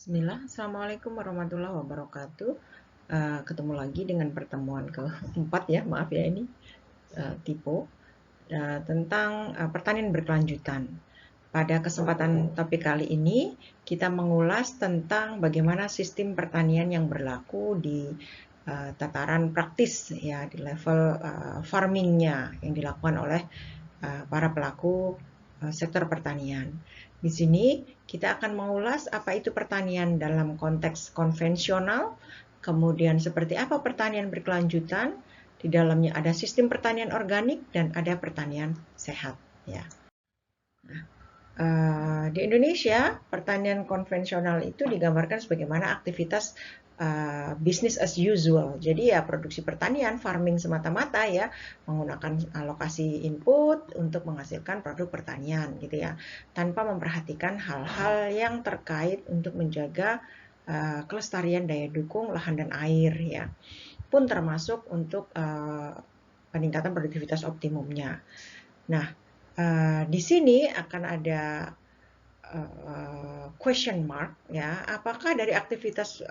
Bismillah, Assalamualaikum warahmatullahi wabarakatuh. Ketemu lagi dengan pertemuan keempat ya, maaf ya ini typo tentang pertanian berkelanjutan. Pada kesempatan topik kali ini kita mengulas tentang bagaimana sistem pertanian yang berlaku di tataran praktis ya, di level farmingnya yang dilakukan oleh para pelaku sektor pertanian. Di sini kita akan mengulas apa itu pertanian dalam konteks konvensional, kemudian seperti apa pertanian berkelanjutan, di dalamnya ada sistem pertanian organik dan ada pertanian sehat. Ya. Di Indonesia, pertanian konvensional itu digambarkan sebagaimana aktivitas business as usual. Jadi ya produksi pertanian, farming semata-mata ya, menggunakan alokasi input untuk menghasilkan produk pertanian gitu ya, tanpa memperhatikan hal-hal yang terkait untuk menjaga kelestarian daya dukung lahan dan air ya, pun termasuk untuk peningkatan produktivitas optimumnya. Nah, di sini akan ada question mark ya, apakah dari aktivitas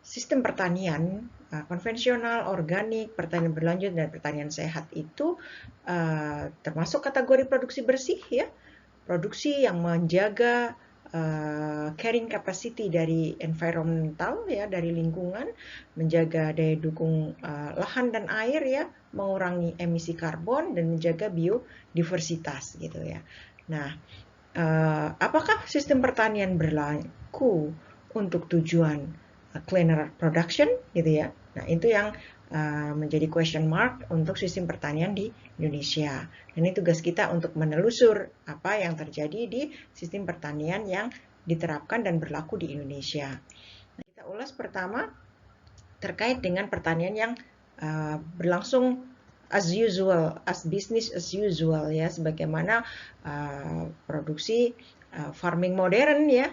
sistem pertanian konvensional, organik, pertanian berlanjut dan pertanian sehat itu termasuk kategori produksi bersih ya, produksi yang menjaga carrying capacity dari environmental ya, dari lingkungan, menjaga daya dukung lahan dan air ya, mengurangi emisi karbon dan menjaga biodiversitas gitu ya. Nah, apakah sistem pertanian berlaku untuk tujuan cleaner production gitu ya. Nah, itu yang menjadi question mark untuk sistem pertanian di Indonesia. Dan ini tugas kita untuk menelusur apa yang terjadi di sistem pertanian yang diterapkan dan berlaku di Indonesia. Nah, kita ulas pertama terkait dengan pertanian yang berlangsung as usual, as business as usual ya, sebagaimana produksi farming modern ya.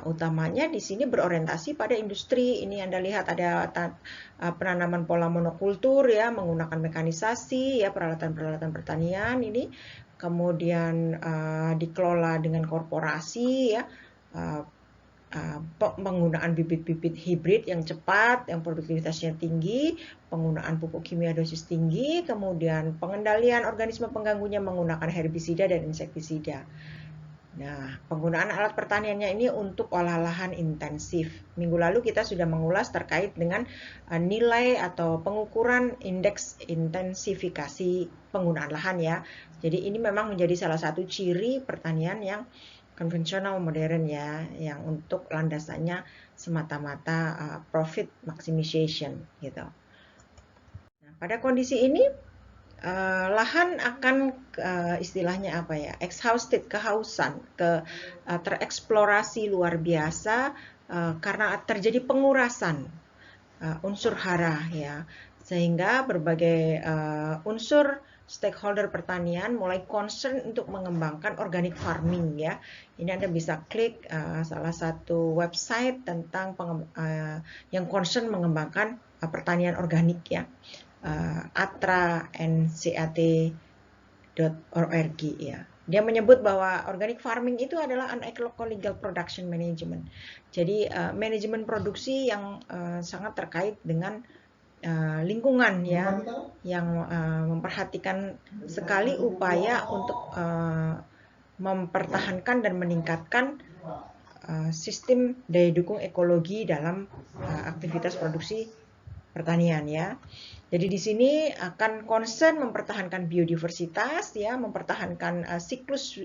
Utamanya di sini berorientasi pada industri. Ini Anda lihat ada penanaman pola monokultur ya, menggunakan mekanisasi ya, peralatan-peralatan pertanian ini. Kemudian dikelola dengan korporasi ya, penggunaan bibit-bibit hibrid yang cepat, yang produktivitasnya tinggi, penggunaan pupuk kimia dosis tinggi, kemudian pengendalian organisme pengganggunya menggunakan herbisida dan insektisida. Nah, penggunaan alat pertaniannya ini untuk olah lahan intensif. Minggu lalu kita sudah mengulas terkait dengan nilai atau pengukuran indeks intensifikasi penggunaan lahan ya. Jadi ini memang menjadi salah satu ciri pertanian yang konvensional modern ya, yang untuk landasannya semata-mata profit maximization gitu. Nah, pada kondisi ini lahan akan istilahnya apa ya, exhausted, kehausan, tereksplorasi luar biasa karena terjadi pengurasan unsur hara ya, sehingga berbagai unsur stakeholder pertanian mulai concern untuk mengembangkan organic farming ya. Ini Anda bisa klik salah satu website tentang yang concern mengembangkan pertanian organik ya, atra.ncat.org ya. Dia menyebut bahwa organic farming itu adalah an ecological production management. Jadi manajemen produksi yang sangat terkait dengan lingkungan ya, yang memperhatikan sekali upaya untuk mempertahankan dan meningkatkan sistem daya dukung ekologi dalam aktivitas produksi pertanian ya. Jadi di sini akan concern mempertahankan biodiversitas ya, mempertahankan siklus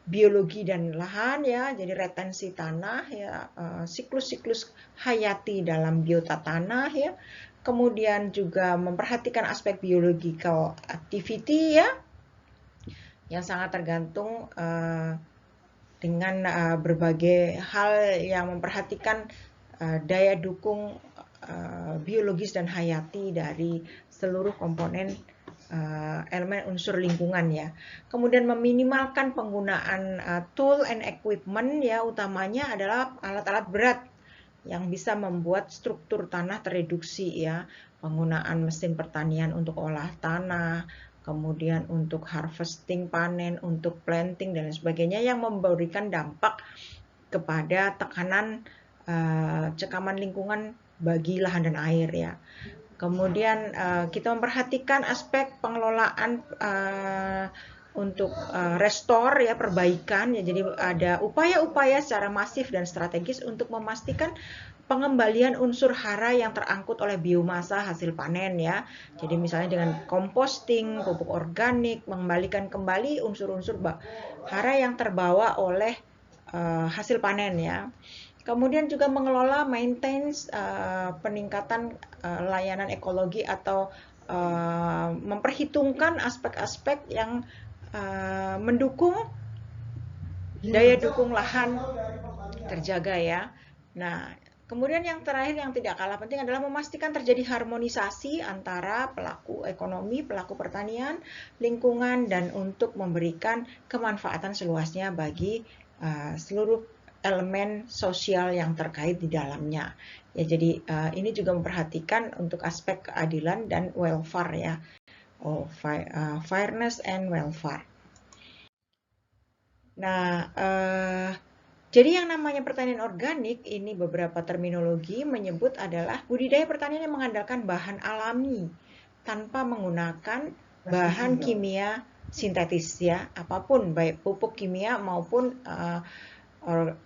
biologi dan lahan ya, jadi retensi tanah ya, siklus-siklus hayati dalam biota tanah ya. Kemudian juga memperhatikan aspek biological activity ya, yang sangat tergantung dengan berbagai hal yang memperhatikan daya dukung biologis dan hayati dari seluruh komponen elemen unsur lingkungan ya. Kemudian meminimalkan penggunaan tool and equipment ya, utamanya adalah alat-alat berat yang bisa membuat struktur tanah tereduksi ya. Penggunaan mesin pertanian untuk olah tanah, kemudian untuk harvesting panen, untuk planting dan sebagainya yang memberikan dampak kepada tekanan cekaman lingkungan bagi lahan dan air ya. Kemudian kita memperhatikan aspek pengelolaan untuk restore ya, perbaikan ya. Jadi ada upaya-upaya secara masif dan strategis untuk memastikan pengembalian unsur hara yang terangkut oleh biomasa hasil panen ya. Jadi misalnya dengan composting, pupuk organik, mengembalikan kembali unsur-unsur hara yang terbawa oleh hasil panen ya. Kemudian juga mengelola maintenance peningkatan layanan ekologi atau memperhitungkan aspek-aspek yang mendukung daya dukung lahan terjaga ya. Nah, kemudian yang terakhir yang tidak kalah penting adalah memastikan terjadi harmonisasi antara pelaku ekonomi, pelaku pertanian, lingkungan, dan untuk memberikan kemanfaatan seluasnya bagi seluruh elemen sosial yang terkait di dalamnya. Ya, jadi ini juga memperhatikan untuk aspek keadilan dan welfare ya. Fairness and welfare. Nah, jadi yang namanya pertanian organik ini beberapa terminologi menyebut adalah budidaya pertanian yang mengandalkan bahan alami tanpa menggunakan bahan kimia sintetis ya, apapun baik pupuk kimia maupun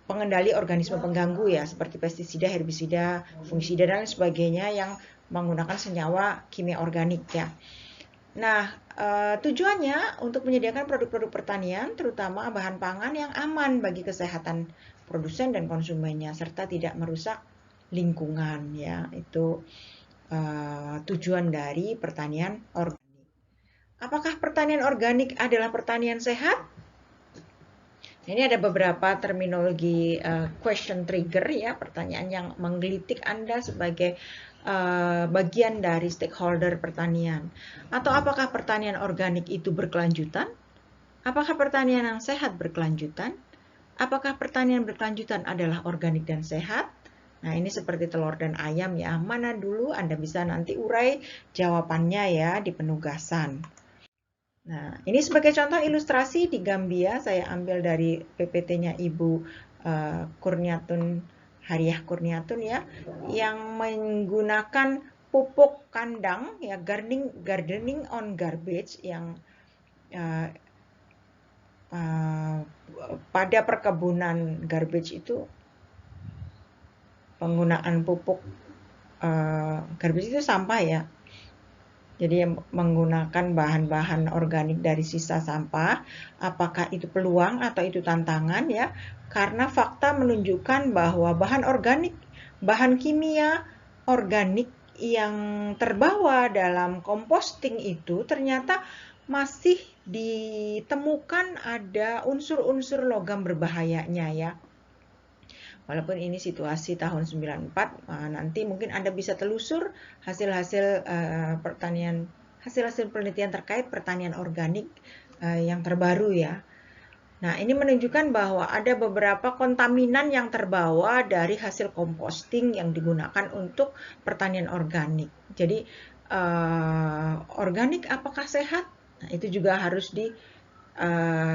pengendali organisme pengganggu ya, seperti pestisida, herbisida, fungisida dan sebagainya yang menggunakan senyawa kimia organik ya. Nah, tujuannya untuk menyediakan produk-produk pertanian, terutama bahan pangan yang aman bagi kesehatan produsen dan konsumennya, serta tidak merusak lingkungan ya. Itu tujuan dari pertanian organik. Apakah pertanian organik adalah pertanian sehat? Ini ada beberapa terminologi question trigger ya, pertanyaan yang menggelitik Anda sebagai bagian dari stakeholder pertanian. Atau apakah pertanian organik itu berkelanjutan? Apakah pertanian yang sehat berkelanjutan? Apakah pertanian berkelanjutan adalah organik dan sehat? Nah, ini seperti telur dan ayam ya. Mana dulu Anda bisa nanti urai jawabannya ya di penugasan. Nah, ini sebagai contoh ilustrasi di Gambia, saya ambil dari PPT-nya Ibu Kurniatun, Hariah Kurniatun ya, yang menggunakan pupuk kandang ya, gardening on garbage yang pada perkebunan garbage itu penggunaan pupuk garbage itu sampah ya. Jadi menggunakan bahan-bahan organik dari sisa sampah, apakah itu peluang atau itu tantangan ya? Karena fakta menunjukkan bahwa bahan organik, bahan kimia organik yang terbawa dalam composting itu ternyata masih ditemukan ada unsur-unsur logam berbahayanya ya. Walaupun ini situasi tahun 94, nanti mungkin Anda bisa telusur hasil-hasil pertanian, hasil-hasil penelitian terkait pertanian organik yang terbaru ya. Nah, ini menunjukkan bahwa ada beberapa kontaminan yang terbawa dari hasil composting yang digunakan untuk pertanian organik. Jadi, organik apakah sehat? Nah, itu juga harus di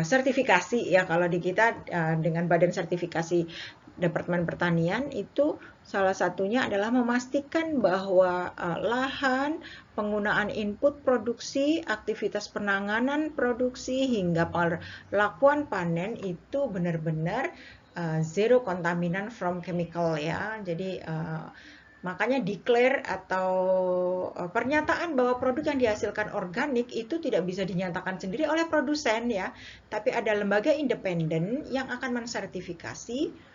sertifikasi ya. Kalau di kita dengan badan sertifikasi Departemen Pertanian itu salah satunya adalah memastikan bahwa lahan, penggunaan input produksi, aktivitas penanganan produksi hingga perlakuan panen itu benar-benar zero contaminant from chemical ya. Jadi makanya declare atau pernyataan bahwa produk yang dihasilkan organik itu tidak bisa dinyatakan sendiri oleh produsen ya, tapi ada lembaga independen yang akan mensertifikasi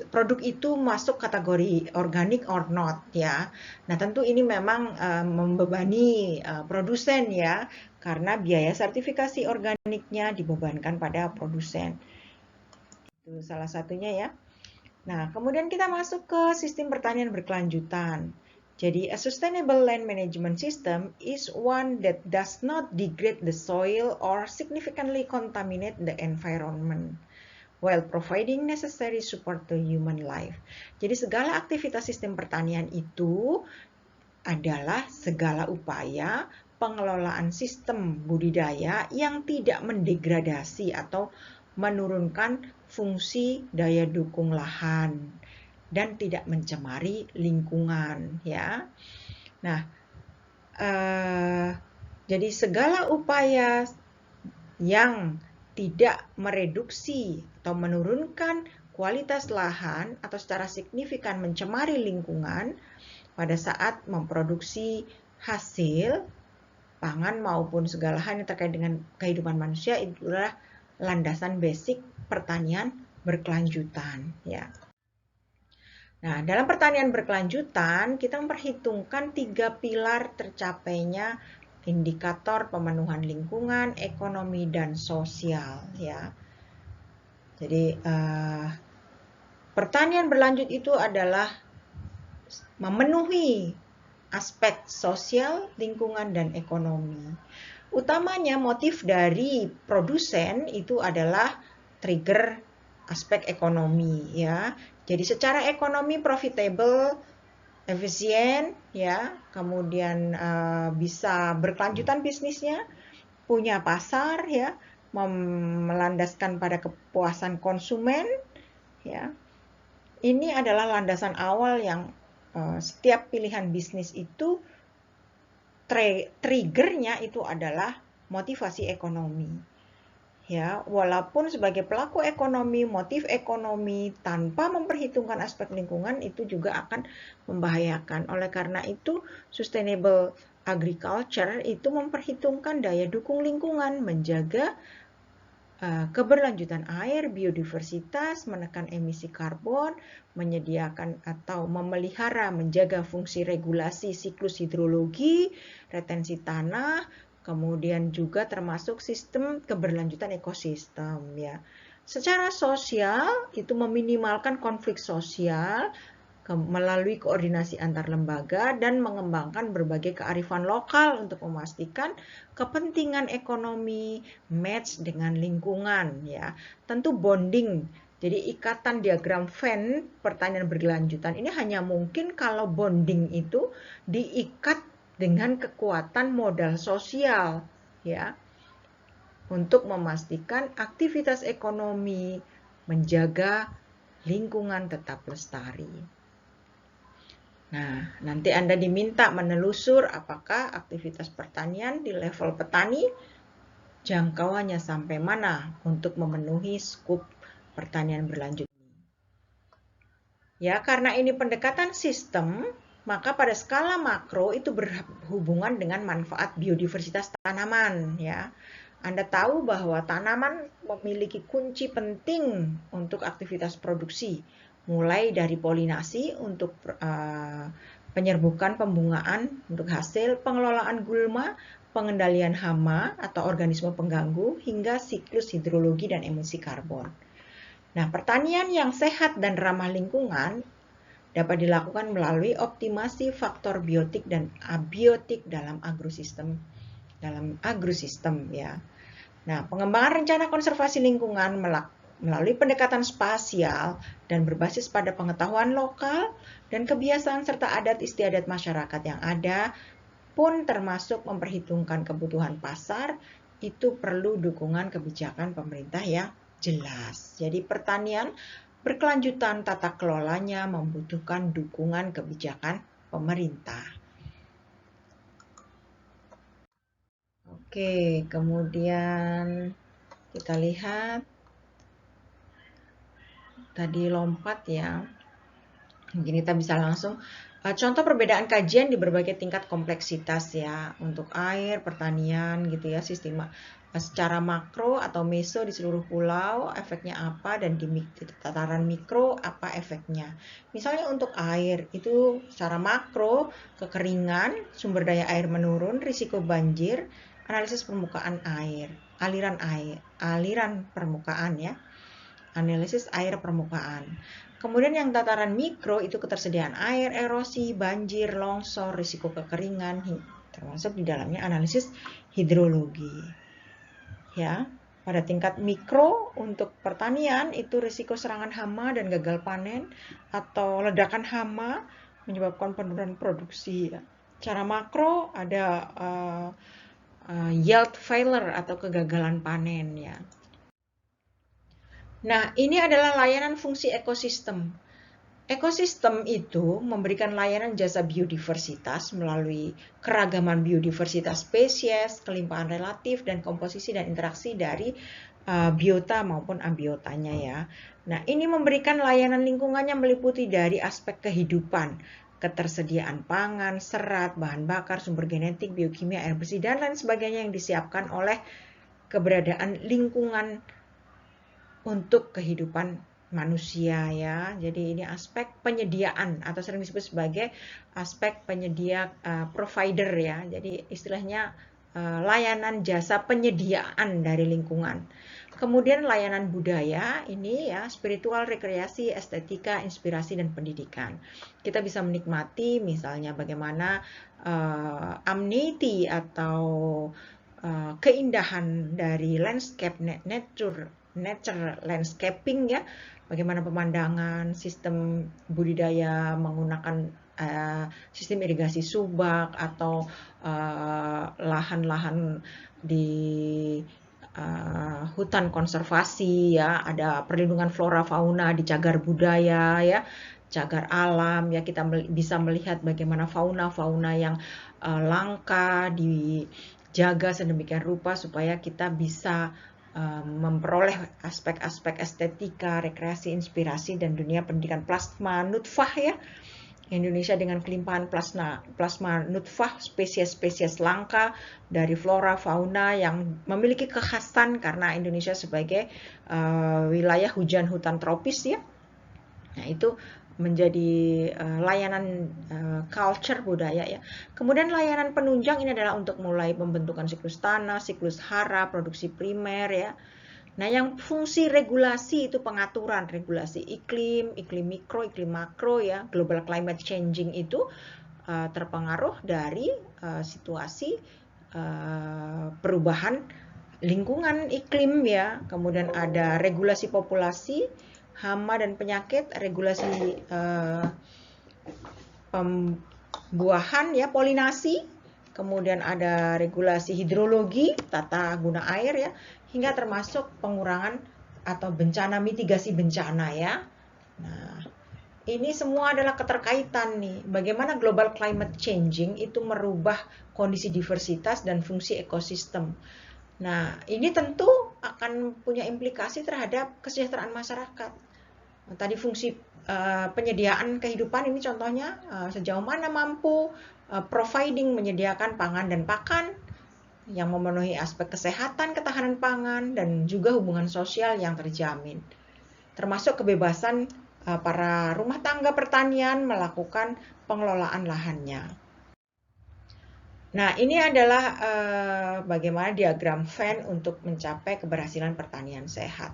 produk itu masuk kategori organik or not ya. Nah, tentu ini memang membebani produsen ya, karena biaya sertifikasi organiknya dibebankan pada produsen. Itu salah satunya ya. Nah, kemudian kita masuk ke sistem pertanian berkelanjutan. Jadi, a sustainable land management system is one that does not degrade the soil or significantly contaminate the environment, while providing necessary support to human life. Jadi segala aktivitas sistem pertanian itu adalah segala upaya pengelolaan sistem budidaya yang tidak mendegradasi atau menurunkan fungsi daya dukung lahan dan tidak mencemari lingkungan, ya. Nah, jadi segala upaya yang tidak mereduksi atau menurunkan kualitas lahan atau secara signifikan mencemari lingkungan pada saat memproduksi hasil pangan maupun segala hal yang terkait dengan kehidupan manusia itulah landasan basic pertanian berkelanjutan, ya. Nah, dalam pertanian berkelanjutan, kita memperhitungkan 3 pilar tercapainya indikator pemenuhan lingkungan, ekonomi, dan sosial, ya. Jadi, pertanian berlanjut itu adalah memenuhi aspek sosial, lingkungan, dan ekonomi. Utamanya motif dari produsen itu adalah trigger aspek ekonomi, ya. Jadi secara ekonomi profitable, efisien, ya, kemudian bisa berkelanjutan bisnisnya, punya pasar, ya, melandaskan pada kepuasan konsumen, ya. Ini adalah landasan awal yang setiap pilihan bisnis itu triggernya itu adalah motivasi ekonomi. Ya, walaupun sebagai pelaku ekonomi, motif ekonomi tanpa memperhitungkan aspek lingkungan itu juga akan membahayakan. Oleh karena itu, sustainable agriculture itu memperhitungkan daya dukung lingkungan, menjaga keberlanjutan air, biodiversitas, menekan emisi karbon, menyediakan atau memelihara, menjaga fungsi regulasi siklus hidrologi, retensi tanah, kemudian juga termasuk sistem keberlanjutan ekosistem, ya. Secara sosial itu meminimalkan konflik sosial melalui koordinasi antar lembaga dan mengembangkan berbagai kearifan lokal untuk memastikan kepentingan ekonomi match dengan lingkungan, ya. Tentu bonding. Jadi ikatan diagram Venn pertanian berkelanjutan ini hanya mungkin kalau bonding itu diikat dengan kekuatan modal sosial, ya. Untuk memastikan aktivitas ekonomi menjaga lingkungan tetap lestari. Nah, nanti Anda diminta menelusur apakah aktivitas pertanian di level petani jangkauannya sampai mana untuk memenuhi skup pertanian berlanjut. Ya, karena ini pendekatan sistem, maka pada skala makro itu berhubungan dengan manfaat biodiversitas tanaman, ya. Anda tahu bahwa tanaman memiliki kunci penting untuk aktivitas produksi, mulai dari polinasi untuk penyerbukan pembungaan untuk hasil, pengelolaan gulma, pengendalian hama atau organisme pengganggu, hingga siklus hidrologi dan emisi karbon. Nah, pertanian yang sehat dan ramah lingkungan dapat dilakukan melalui optimasi faktor biotik dan abiotik dalam agrosistem, ya. Nah, pengembangan rencana konservasi lingkungan melalui pendekatan spasial dan berbasis pada pengetahuan lokal dan kebiasaan serta adat istiadat masyarakat yang ada pun termasuk memperhitungkan kebutuhan pasar, itu perlu dukungan kebijakan pemerintah yang jelas. Jadi pertanian berkelanjutan tata kelolanya membutuhkan dukungan kebijakan pemerintah. Oke, kemudian kita lihat tadi lompat, ya. Mungkin kita bisa langsung contoh perbedaan kajian di berbagai tingkat kompleksitas, ya, untuk air, pertanian gitu ya, sistem secara makro atau meso di seluruh pulau efeknya apa, dan di tataran mikro apa efeknya. Misalnya untuk air itu secara makro, kekeringan, sumber daya air menurun, risiko banjir, analisis permukaan air, aliran permukaan, ya. Analisis air permukaan. Kemudian yang tataran mikro itu ketersediaan air, erosi, banjir, longsor, risiko kekeringan, termasuk di dalamnya analisis hidrologi. Ya, pada tingkat mikro untuk pertanian itu risiko serangan hama dan gagal panen atau ledakan hama menyebabkan penurunan produksi. Ya. Secara makro ada yield failure atau kegagalan panen, ya. Nah, ini adalah layanan fungsi ekosistem. Ekosistem itu memberikan layanan jasa biodiversitas melalui keragaman biodiversitas spesies, kelimpahan relatif, dan komposisi dan interaksi dari biota maupun abiotanya ya. Nah, ini memberikan layanan lingkungan yang meliputi dari aspek kehidupan, ketersediaan pangan, serat, bahan bakar, sumber genetik, biokimia, air bersih, dan lain sebagainya yang disiapkan oleh keberadaan lingkungan untuk kehidupan manusia ya. Jadi ini aspek penyediaan atau sering disebut sebagai aspek penyedia provider ya. Jadi istilahnya layanan jasa penyediaan dari lingkungan. Kemudian layanan budaya ini ya, spiritual, rekreasi, estetika, inspirasi dan pendidikan. Kita bisa menikmati misalnya bagaimana amenity atau keindahan dari landscape nature landscaping ya, bagaimana pemandangan, sistem budidaya menggunakan sistem irigasi subak atau lahan-lahan di hutan konservasi ya, ada perlindungan flora fauna di cagar budaya ya, cagar alam ya, kita bisa melihat bagaimana fauna-fauna yang langka dijaga sedemikian rupa supaya kita bisa memperoleh aspek-aspek estetika, rekreasi, inspirasi, dan dunia pendidikan plasma nutfah ya. Indonesia dengan kelimpahan plasma nutfah spesies-spesies langka dari flora fauna yang memiliki kekhasan karena Indonesia sebagai wilayah hujan hutan tropis ya. Nah, itu menjadi layanan culture budaya ya. Kemudian layanan penunjang ini adalah untuk mulai pembentukan siklus tanah, siklus hara, produksi primer ya. Nah, yang fungsi regulasi itu pengaturan regulasi iklim, iklim mikro, iklim makro ya. Global climate changing itu terpengaruh dari situasi perubahan lingkungan iklim ya. Kemudian ada regulasi populasi, hama dan penyakit, regulasi pembuahan ya, polinasi, kemudian ada regulasi hidrologi, tata guna air ya, hingga termasuk pengurangan atau bencana, mitigasi bencana ya. Nah, ini semua adalah keterkaitan nih. Bagaimana global climate changing itu merubah kondisi diversitas dan fungsi ekosistem. Nah, ini tentu akan punya implikasi terhadap kesejahteraan masyarakat. Tadi fungsi penyediaan kehidupan ini contohnya sejauh mana mampu providing menyediakan pangan dan pakan yang memenuhi aspek kesehatan, ketahanan pangan, dan juga hubungan sosial yang terjamin. Termasuk kebebasan para rumah tangga pertanian melakukan pengelolaan lahannya. Nah, ini adalah bagaimana diagram Venn untuk mencapai keberhasilan pertanian sehat.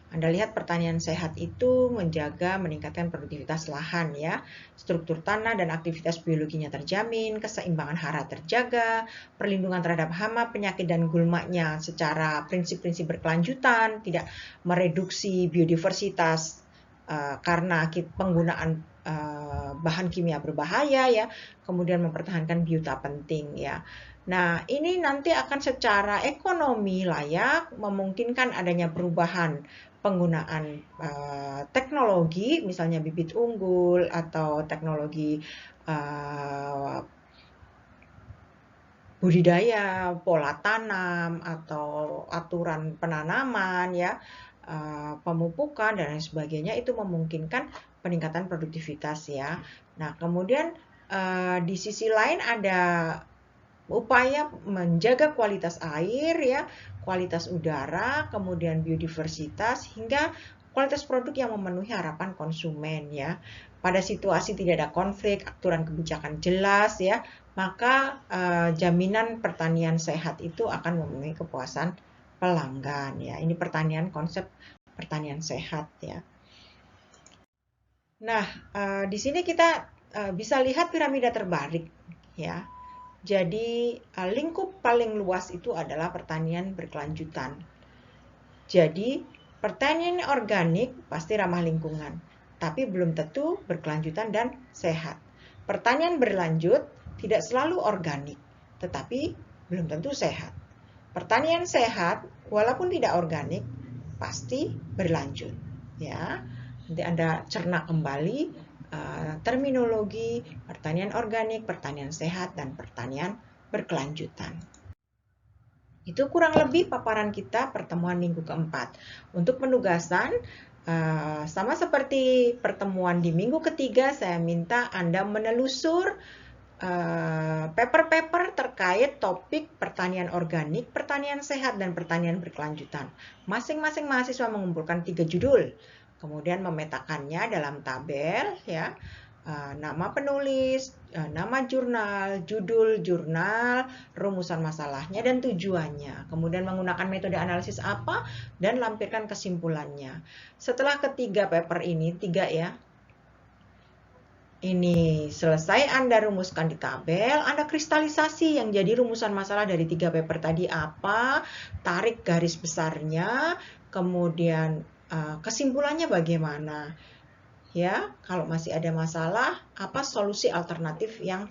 Anda lihat pertanian sehat itu menjaga meningkatkan produktivitas lahan ya, struktur tanah dan aktivitas biologinya terjamin, keseimbangan hara terjaga, perlindungan terhadap hama, penyakit dan gulmanya secara prinsip-prinsip berkelanjutan, tidak mereduksi biodiversitas karena penggunaan bahan kimia berbahaya ya, kemudian mempertahankan biota penting ya. Nah, ini nanti akan secara ekonomi layak memungkinkan adanya perubahan penggunaan teknologi, misalnya bibit unggul atau teknologi budidaya, pola tanam atau aturan penanaman ya, pemupukan dan lain sebagainya itu memungkinkan peningkatan produktivitas ya. Nah, kemudian di sisi lain ada upaya menjaga kualitas air ya, kualitas udara, kemudian biodiversitas hingga kualitas produk yang memenuhi harapan konsumen ya. Pada situasi tidak ada konflik, aturan kebijakan jelas ya, maka jaminan pertanian sehat itu akan memenuhi kepuasan pelanggan ya. Ini konsep pertanian sehat ya. Nah, di sini kita bisa lihat piramida terbalik ya. Jadi lingkup paling luas itu adalah pertanian berkelanjutan. Jadi pertanian organik pasti ramah lingkungan, tapi belum tentu berkelanjutan dan sehat. Pertanian berlanjut tidak selalu organik, tetapi belum tentu sehat. Pertanian sehat walaupun tidak organik, pasti berlanjut. Ya, nanti Anda cerna kembali terminologi pertanian organik, pertanian sehat, dan pertanian berkelanjutan. Itu kurang lebih paparan kita pertemuan minggu keempat. Untuk penugasan, sama seperti pertemuan di minggu ketiga, saya minta Anda menelusur paper-paper terkait topik pertanian organik, pertanian sehat, dan pertanian berkelanjutan. Masing-masing mahasiswa mengumpulkan 3 judul, kemudian memetakannya dalam tabel, ya. Nama penulis, nama jurnal, judul jurnal, rumusan masalahnya, dan tujuannya. Kemudian menggunakan metode analisis apa, dan lampirkan kesimpulannya. Setelah ketiga paper ini, 3 ya, ini selesai Anda rumuskan di tabel, Anda kristalisasi yang jadi rumusan masalah dari 3 paper tadi apa, tarik garis besarnya, kemudian kesimpulannya bagaimana. Ya, kalau masih ada masalah, apa solusi alternatif yang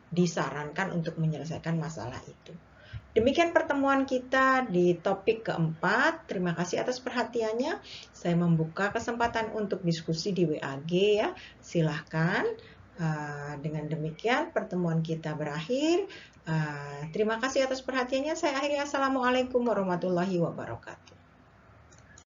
disarankan untuk menyelesaikan masalah itu. Demikian pertemuan kita di topik keempat. Terima kasih atas perhatiannya. Saya membuka kesempatan untuk diskusi di WAG ya. Silahkan. Dengan demikian pertemuan kita berakhir. Terima kasih atas perhatiannya. Saya akhiri. Assalamualaikum warahmatullahi wabarakatuh.